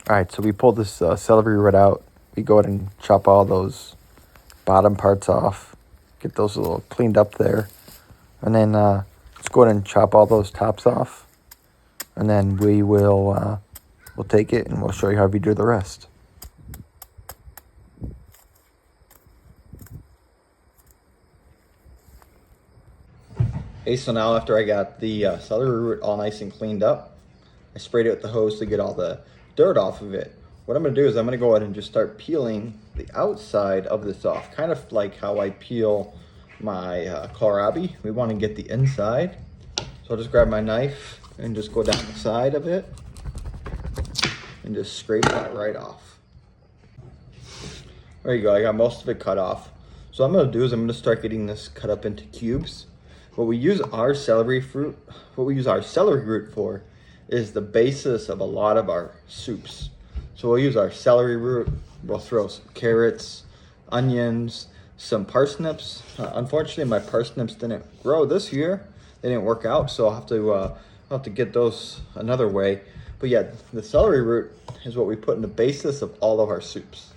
All right, so we pulled this celery root out. We go ahead and chop all those bottom parts off. Get those a little cleaned up there. And then let's go ahead and chop all those tops off. And then we'll take it and we'll show you how we do the rest. Okay, so now after I got the celery root all nice and cleaned up, I sprayed it with the hose to get all the dirt off of it. What I'm gonna do is I'm gonna go ahead and just start peeling the outside of this off, kind of like how I peel my kohlrabi. We wanna get the inside. So I'll just grab my knife and just go down the side of it and just scrape that right off. There you go, I got most of it cut off. So what I'm gonna do is I'm gonna start getting this cut up into cubes. What we use our celery root for is the basis of a lot of our soups. So we'll use our celery root, we'll throw some carrots, onions, some parsnips. Unfortunately, my parsnips didn't grow this year. They didn't work out, so I'll have to get those another way. But yeah, the celery root is what we put in the basis of all of our soups.